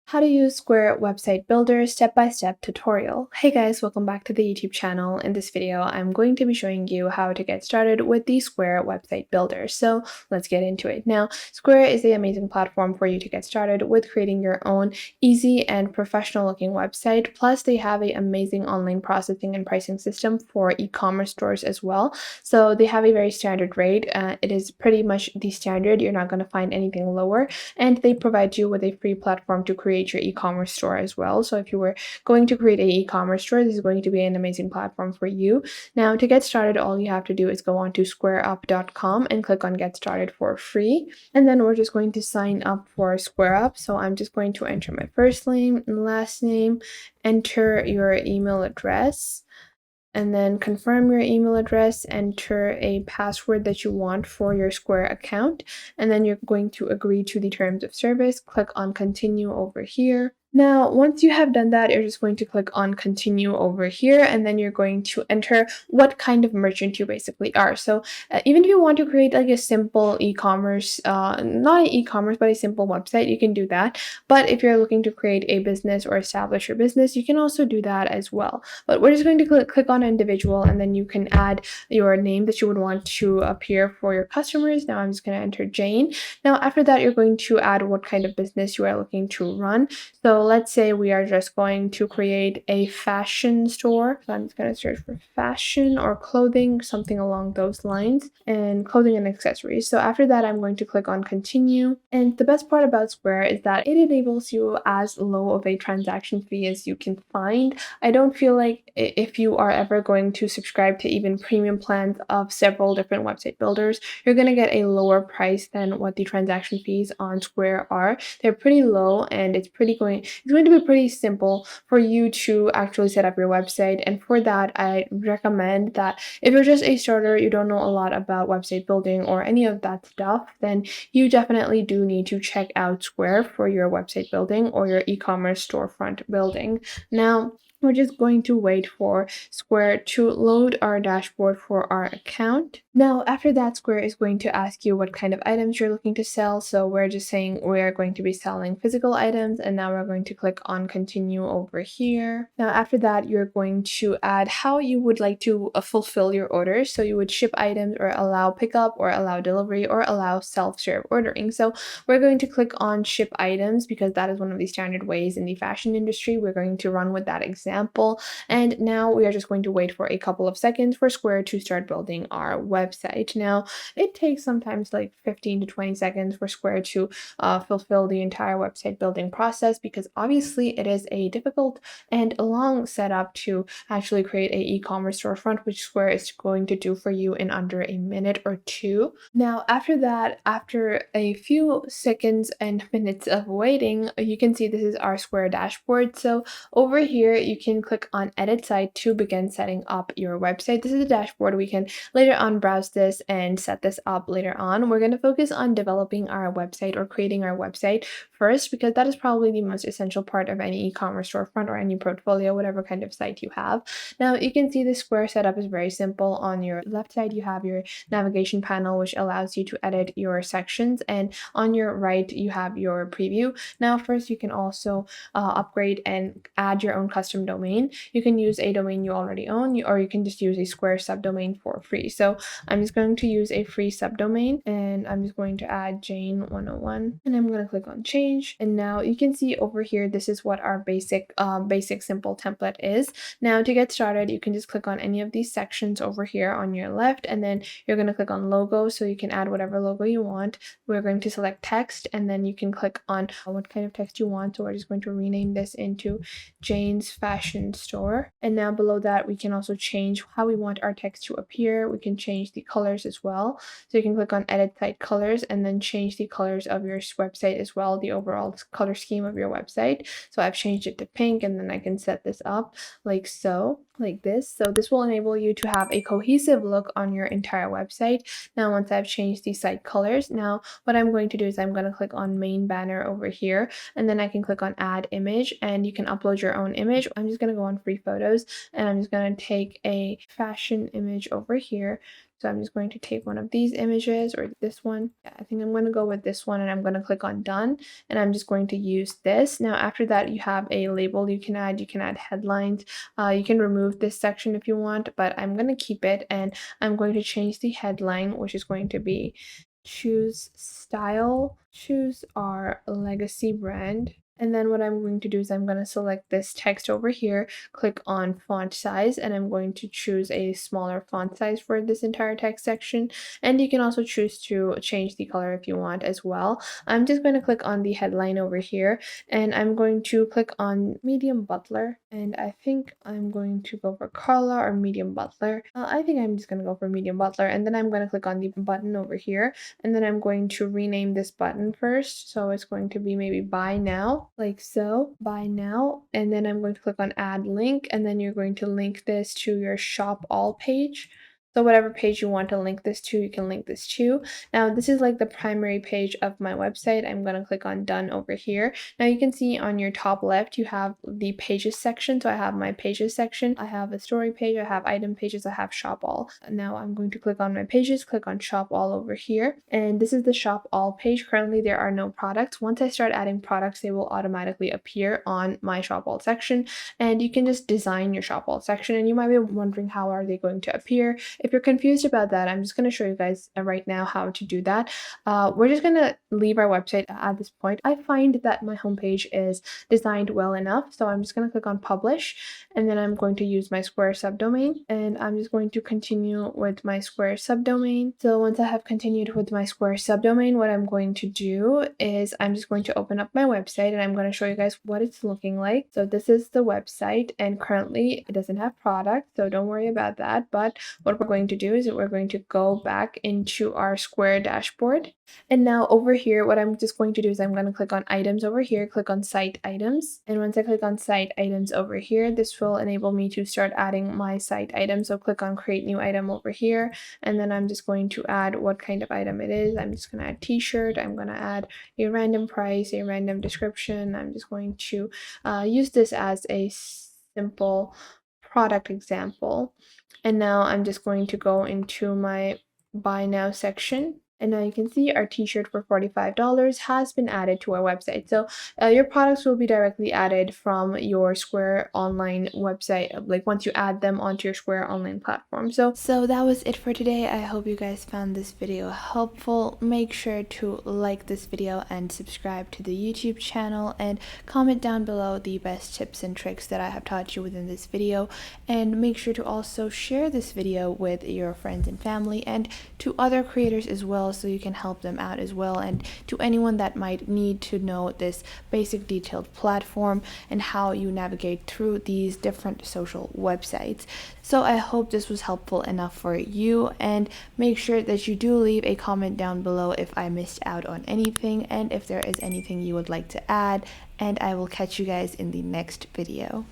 How to use Square Website Builder step-by-step tutorial. Hey guys, welcome back to the YouTube channel. In this video, I'm going to be showing you how to get started with the Square Website Builder. So let's get into it. Now, Square is the amazing platform for you to get started with creating your own easy and professional looking website. Plus, they have an amazing online processing and pricing system for e-commerce stores as well. So they have a very standard rate. It is pretty much the standard. You're not going to find anything lower. And they provide you with a free platform to create your e-commerce store as well. So if you were going to create an e-commerce store, this is going to be an amazing platform for you. Now, to get started, all you have to do is go on to squareup.com and click on get started for free. And then we're just going to sign up for SquareUp. So I'm just going to enter my first name and last name, enter your email address, and then confirm your email address, enter a password that you want for your Square account, and then you're going to agree to the terms of service. Click on continue over here. Now, once you have done that, you're just going to click on continue over here, and then you're going to enter what kind of merchant you basically are. So even if you want to create like a simple e-commerce, not an e-commerce, but a simple website, you can do that. But if you're looking to create a business or establish your business, you can also do that as well. But we're just going to click on individual, and then you can add your name that you would want to appear for your customers. Now I'm just going to enter Jane. Now after that, you're going to add what kind of business you are looking to run. So let's say we are just going to create a fashion store. So I'm just going to search for fashion or clothing, something along those lines, and clothing and accessories. So after that, I'm going to click on continue. And the best part about Square is that it enables you as low of a transaction fee as you can find. I don't feel like if you are ever going to subscribe to even premium plans of several different website builders, you're going to get a lower price than what the transaction fees on Square are. They're pretty low, and it's going to be pretty simple for you to actually set up your website. And for that, I recommend that if you're just a starter, you don't know a lot about website building or any of that stuff, then you definitely do need to check out Square for your website building or your e-commerce storefront building. Now, we're just going to wait for Square to load our dashboard for our account. Now, after that, Square is going to ask you what kind of items you're looking to sell. So we're just saying we're going to be selling physical items, and now we're going to click on continue over here. Now, after that, you're going to add how you would like to fulfill your orders. So you would ship items or allow pickup or allow delivery or allow self-serve ordering. So we're going to click on ship items because that is one of the standard ways in the fashion industry. We're going to run with that example. And now we are just going to wait for a couple of seconds for Square to start building our website. Now, it takes sometimes like 15 to 20 seconds for Square to fulfill the entire website building process, because obviously it is a difficult and long setup to actually create a e-commerce storefront, which Square is going to do for you in under a minute or two. Now, after that, after a few seconds and minutes of waiting, you can see this is our Square dashboard. So over here, you can click on edit site to begin setting up your website. This is a dashboard. We can later on browse this and set this up later on. We're going to focus on developing our website or creating our website first, because that is probably the most essential part of any e-commerce storefront or any portfolio, whatever kind of site you have. Now, you can see the Square setup is very simple. On your left side, you have your navigation panel, which allows you to edit your sections, and on your right, you have your preview. Now, first, you can also upgrade and add your own custom domain. You can use a domain you already own, or you can just use a Square subdomain for free. So I'm just going to use a free subdomain, and I'm just going to add Jane 101, and I'm going to click on change. And now you can see over here, this is what our basic simple template is. Now, to get started, you can just click on any of these sections over here on your left, and then you're going to click on logo, so you can add whatever logo you want. We're going to select text, and then you can click on what kind of text you want. So we're just going to rename this into Jane's Fashion Store. And now below that, we can also change how we want our text to appear. We can change the colors as well. So you can click on edit site colors and then change the colors of your website as well, the overall color scheme of your website. So I've changed it to pink, and then I can set this up like so, like this. So this will enable you to have a cohesive look on your entire website. Now, once I've changed the site colors, now what I'm going to do is I'm going to click on main banner over here, and then I can click on add image, and you can upload your own image. I'm just going to go on free photos, and I'm just going to take a fashion image over here, So I'm just going to take one of these images or this one. Yeah, I think I'm going to go with this one and I'm going to click on done and I'm just going to use this. Now after that you have a label you can add headlines. You can remove this section if you want, but I'm going to keep it and I'm going to change the headline, which is going to be choose style, choose our legacy brand. And then what I'm going to do is I'm going to select this text over here, click on font size, and I'm going to choose a smaller font size for this entire text section. And you can also choose to change the color if you want as well. I'm just going to click on the headline over here, and I'm going to click on medium butler. And I think I'm going to go for Carla or medium butler. I think I'm just going to go for medium butler. And then I'm going to click on the button over here. And then I'm going to rename this button first. So it's going to be maybe buy now, like so, buy now. And then I'm going to click on add link. And then you're going to link this to your shop all page. So whatever page you want to link this to, you can link this to. Now this is like the primary page of my website. I'm going to click on done over here. Now you can see on your top left, you have the pages section. So I have my pages section. I have a story page. I have item pages. I have shop all. Now I'm going to click on my pages, click on shop all over here. And this is the shop all page. Currently there are no products. Once I start adding products, they will automatically appear on my shop all section. And you can just design your shop all section. And you might be wondering how are they going to appear? If you're confused about that, I'm just going to show you guys right now how to do that. We're just going to leave our website at this point. I find that my homepage is designed well enough, so I'm just going to click on publish, and then I'm going to use my Square subdomain, and I'm just going to continue with my Square subdomain. So once I have continued with my Square subdomain, what I'm going to do is I'm just going to open up my website and I'm going to show you guys what it's looking like. So this is the website, and currently it doesn't have product, so don't worry about that. But what we're going to do is that we're going to go back into our Square dashboard. And now over here, what I'm just going to do is I'm going to click on items over here, click on site items. And once I click on site items over here, this will enable me to start adding my site items. So click on create new item over here. And then I'm just going to add what kind of item it is. I'm just going to add t-shirt. I'm going to add a random price, a random description. I'm just going to use this as a simple product example. And now I'm just going to go into my buy now section. And now you can see our t-shirt for $45 has been added to our website. So your products will be directly added from your Square Online website, like once you add them onto your Square Online platform. So that was it for today. I hope you guys found this video helpful. Make sure to like this video and subscribe to the YouTube channel, and comment down below the best tips and tricks that I have taught you within this video. And make sure to also share this video with your friends and family and to other creators as well, so you can help them out as well, and to anyone that might need to know this basic detailed platform and how you navigate through these different social websites. So I hope this was helpful enough for you, and make sure that you do leave a comment down below if I missed out on anything and if there is anything you would like to add, and I will catch you guys in the next video.